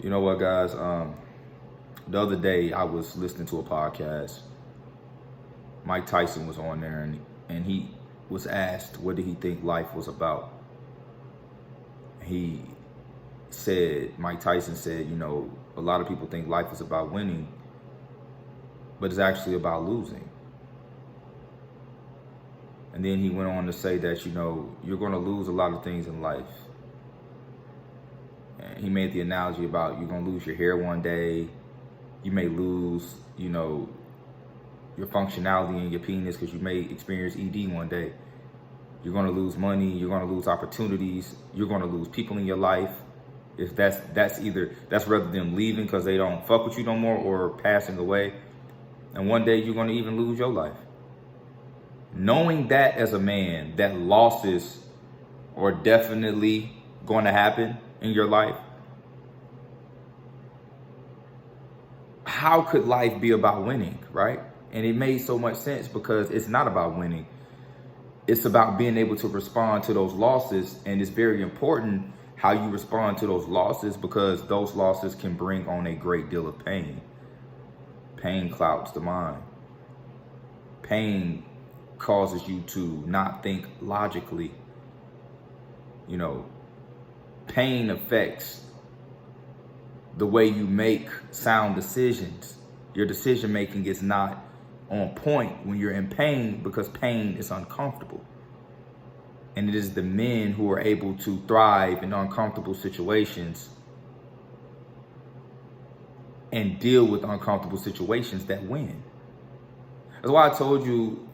You know what, guys? The other day I was listening to a podcast. Mike Tyson was on there, and he was asked what did he think life was about. Mike Tyson said, a lot of people think life is about winning, but it's actually about losing. And then he went on to say that, you're going to lose a lot of things in life. And he made the analogy about you're going to lose your hair one day. You may lose, your functionality in your penis because you may experience ED one day. You're going to lose money. You're going to lose opportunities. You're going to lose people in your life. If that's rather them leaving because they don't fuck with you no more or passing away. And one day you're going to even lose your life. Knowing that as a man, that losses are definitely going to happen in your life, how could life be about winning, right? And it made so much sense because it's not about winning. It's about being able to respond to those losses. And it's very important how you respond to those losses because those losses can bring on a great deal of pain. Pain clouds the mind. Pain causes you to not think logically. Pain affects the way you make sound decisions. Your decision making is not on point when you're in pain because pain is uncomfortable. And it is the men who are able to thrive in uncomfortable situations and deal with uncomfortable situations that win. That's why I told you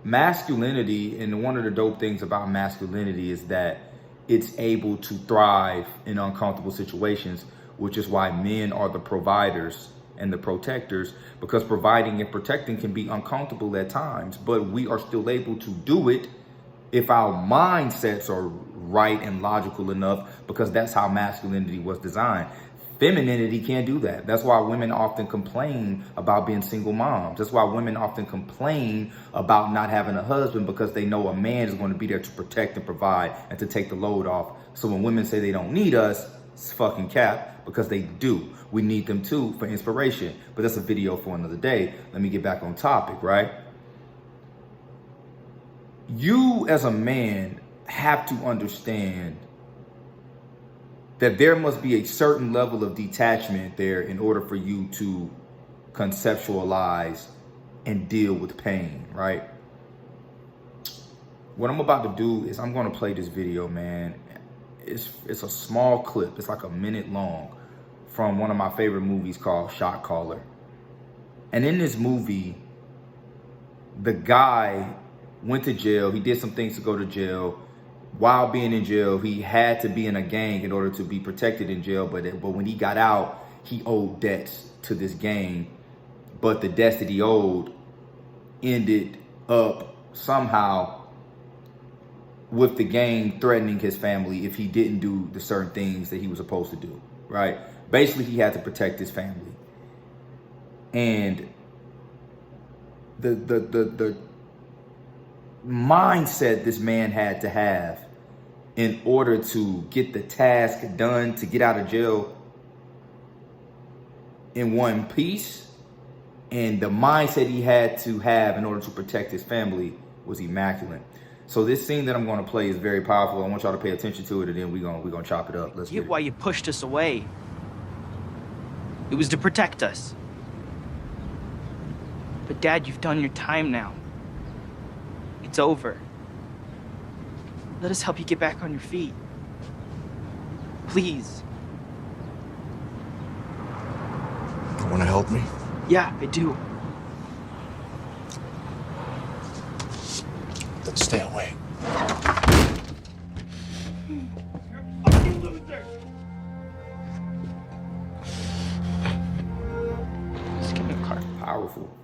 masculinity, and one of the dope things about masculinity is that it's able to thrive in uncomfortable situations, which is why men are the providers and the protectors, because providing and protecting can be uncomfortable at times, but we are still able to do it if our mindsets are right and logical enough, because that's how masculinity was designed. Femininity can't do that. That's why women often complain about being single moms. That's why women often complain about not having a husband, because they know a man is going to be there to protect and provide and to take the load off. So when women say they don't need us, it's fucking cap, because they do. We need them too for inspiration. But that's a video for another day. Let me get back on topic, right? You as a man have to understand that there must be a certain level of detachment there in order for you to conceptualize and deal with pain, right? What I'm about to do is I'm going to play this video, man. It's a small clip. It's like a minute long from one of my favorite movies called Shot Caller. And in this movie, the guy went to jail. He did some things to go to jail. While being in jail, he had to be in a gang in order to be protected in jail. But when he got out, he owed debts to this gang. But the debts that he owed ended up somehow with the gang threatening his family if he didn't do the certain things that he was supposed to do, right? Basically, he had to protect his family. And the mindset this man had to have in order to get the task done, to get out of jail in one piece, and the mindset he had to have in order to protect his family was immaculate. So this scene that I'm going to play is very powerful. I want y'all to pay attention to it, and then we're gonna chop it up. Let's get why you pushed us away. It was to protect us. But Dad, you've done your time now. It's over. Let us help you get back on your feet. Please. You want to help me? Yeah, I do. Then stay away. Just give me a car. Powerful.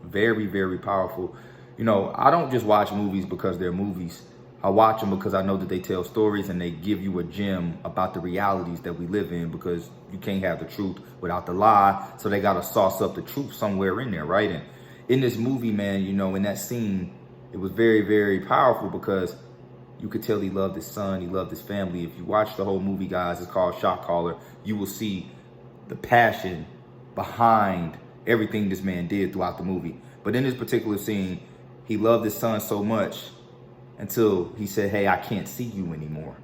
Very, very powerful. I don't just watch movies because they're movies. I watch them because I know that they tell stories and they give you a gem about the realities that we live in, because you can't have the truth without the lie. So they got to sauce up the truth somewhere in there, right? And in this movie, man, in that scene, it was very, very powerful because You could tell he loved his son, he loved his family. If you watch the whole movie, guys, it's called Shot Caller, you will see the passion behind everything this man did throughout the movie. But in this particular scene, he loved his son so much until he said, hey, I can't see you anymore.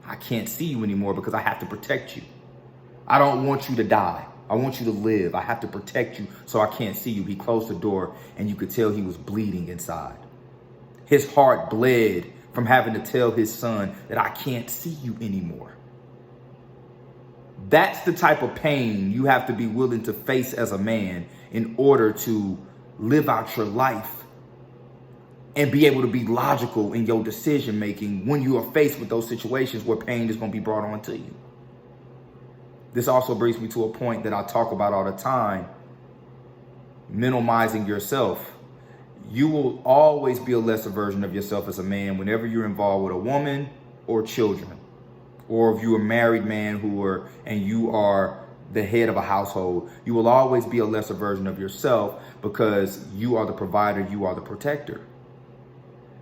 I can't see you anymore because I have to protect you. I don't want you to die. I want you to live. I have to protect you, so I can't see you. He closed the door, and you could tell he was bleeding inside. His heart bled from having to tell his son that I can't see you anymore. That's the type of pain you have to be willing to face as a man in order to live out your life and be able to be logical in your decision making when you are faced with those situations where pain is going to be brought on to you. This also brings me to a point that I talk about all the time: minimizing yourself. You will always be a lesser version of yourself as a man whenever you're involved with a woman or children, or if you're a married man and you are the head of a household. You will always be a lesser version of yourself because you are the provider, you are the protector.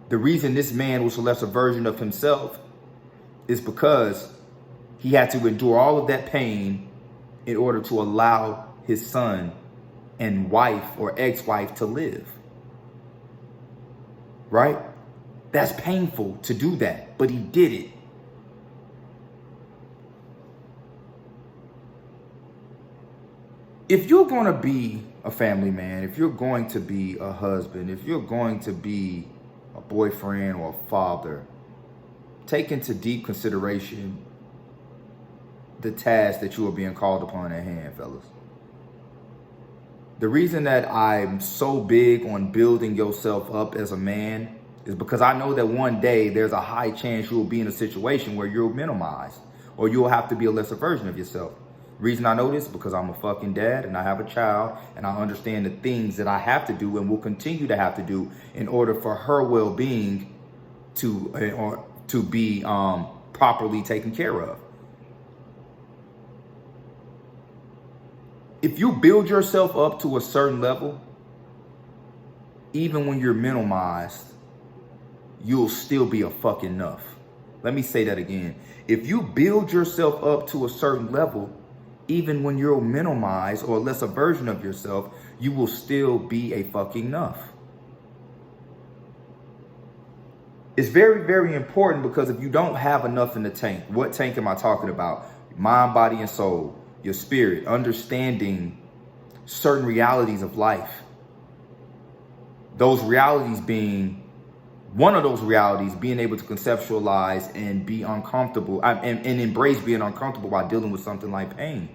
The reason this man was a lesser version of himself is because he had to endure all of that pain in order to allow his son and wife or ex-wife to live. Right? That's painful to do that, but he did it. If you're going to be a family man, if you're going to be a husband, if you're going to be a boyfriend or a father, take into deep consideration the task that you are being called upon at hand, fellas. The reason that I'm so big on building yourself up as a man is because I know that one day there's a high chance you will be in a situation where you're minimized or you'll have to be a lesser version of yourself. Reason I know this is because I'm a fucking dad and I have a child and I understand the things that I have to do and will continue to have to do in order for her well-being to be properly taken care of. If you build yourself up to a certain level, even when you're minimized, you'll still be a fucking enough. Let me say that again. If you build yourself up to a certain level, even when you're minimized or a lesser version of yourself, you will still be a fucking enough. It's very, very important because if you don't have enough in the tank, what tank am I talking about? Mind, body, and soul. Your spirit, understanding certain realities of life. Those realities being, one of those realities being able to conceptualize and be uncomfortable and embrace being uncomfortable while dealing with something like pain.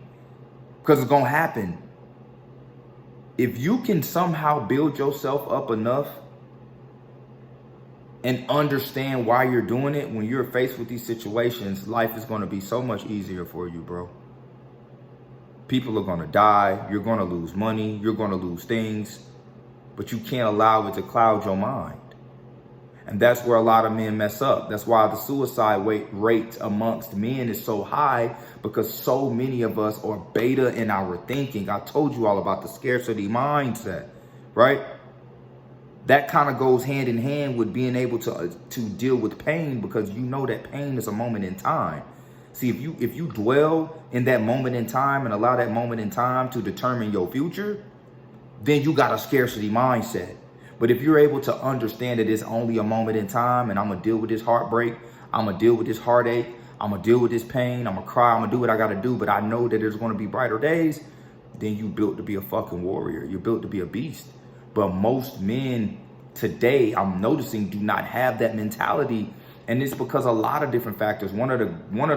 Because it's going to happen. If you can somehow build yourself up enough and understand why you're doing it, when you're faced with these situations, life is going to be so much easier for you, bro. People are going to die. You're going to lose money. You're going to lose things. But you can't allow it to cloud your mind. And that's where a lot of men mess up. That's why the suicide rate amongst men is so high, because so many of us are beta in our thinking. I told you all about the scarcity mindset, right? That kind of goes hand in hand with being able to deal with pain, because you know that pain is a moment in time. See, if you dwell in that moment in time and allow that moment in time to determine your future, then you got a scarcity mindset. But if you're able to understand that it's only a moment in time and I'm going to deal with this heartbreak, I'm going to deal with this heartache, I'm going to deal with this pain, I'm going to cry, I'm going to do what I got to do, but I know that there's going to be brighter days, then you built to be a fucking warrior. You're built to be a beast. But most men today, I'm noticing, do not have that mentality. And it's because a lot of different factors. One of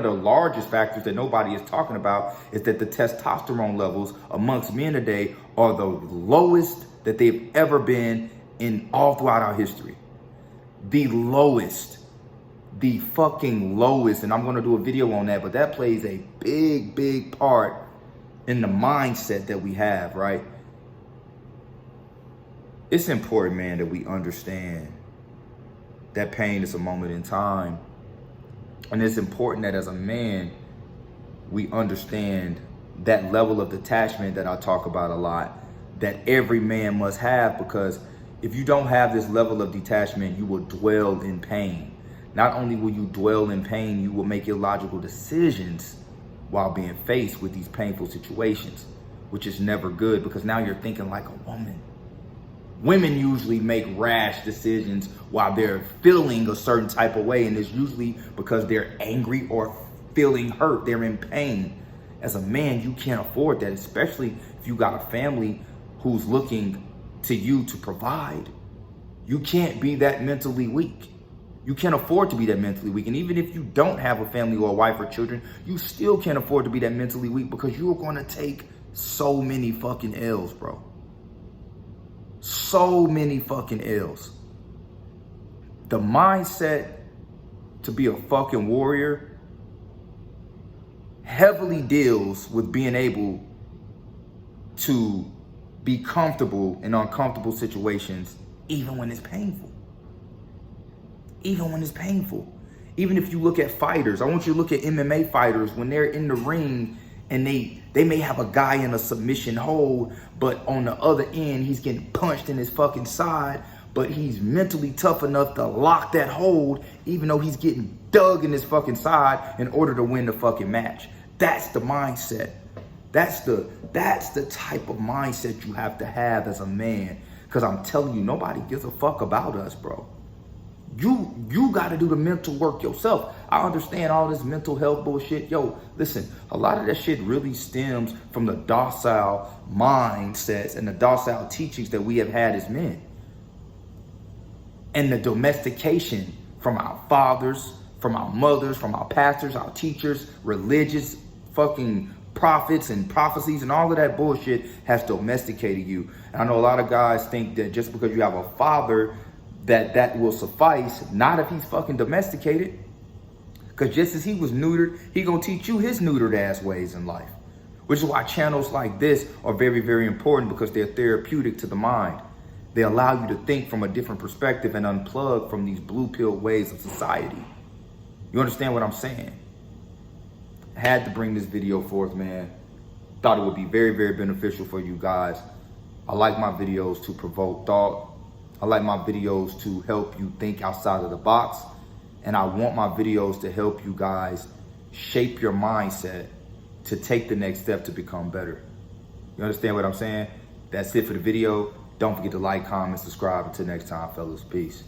the largest factors that nobody is talking about is that the testosterone levels amongst men today are the lowest that they've ever been in all throughout our history. The lowest. The fucking lowest. And I'm going to do a video on that, but that plays a big, big part in the mindset that we have, right? It's important, man, that we understand that pain is a moment in time. And it's important that as a man, we understand that level of detachment that I talk about a lot, that every man must have, because if you don't have this level of detachment, you will dwell in pain. not only will you dwell in pain, you will make illogical decisions while being faced with these painful situations, which is never good because now you're thinking like a woman. Women usually make rash decisions while they're feeling a certain type of way, and it's usually because they're angry or feeling hurt. They're in pain. As a man, you can't afford that, especially if you got a family who's looking to you to provide. You can't be that mentally weak. You can't afford to be that mentally weak. And even if you don't have a family or a wife or children, you still can't afford to be that mentally weak because you're going to take so many fucking L's, bro. So many fucking L's. The mindset to be a fucking warrior heavily deals with being able to be comfortable in uncomfortable situations, even when it's painful. Even when it's painful. Even if you look at fighters, I want you to look at MMA fighters when they're in the ring and they may have a guy in a submission hold, but on the other end, he's getting punched in his fucking side, but he's mentally tough enough to lock that hold, even though he's getting dug in his fucking side in order to win the fucking match. That's the mindset. That's the type of mindset you have to have as a man. Because I'm telling you, nobody gives a fuck about us, bro. You got to do the mental work yourself. I understand all this mental health bullshit. Yo, listen, a lot of that shit really stems from the docile mindsets and the docile teachings that we have had as men. And the domestication from our fathers, from our mothers, from our pastors, our teachers, religious fucking prophets and prophecies and all of that bullshit has domesticated you. And I know a lot of guys think that just because you have a father that will suffice, not if he's fucking domesticated. Because just as he was neutered, he gonna teach you his neutered ass ways in life. Which is why channels like this are very, very important, because they're therapeutic to the mind. They allow you to think from a different perspective and unplug from these blue pill ways of society. You understand what I'm saying? I had to bring this video forth, man. Thought it would be very, very beneficial for you guys. I like my videos to provoke thought. I like my videos to help you think outside of the box. And I want my videos to help you guys shape your mindset to take the next step to become better. You understand what I'm saying? That's it for the video. Don't forget to like, comment, subscribe. Until next time, fellas. Peace.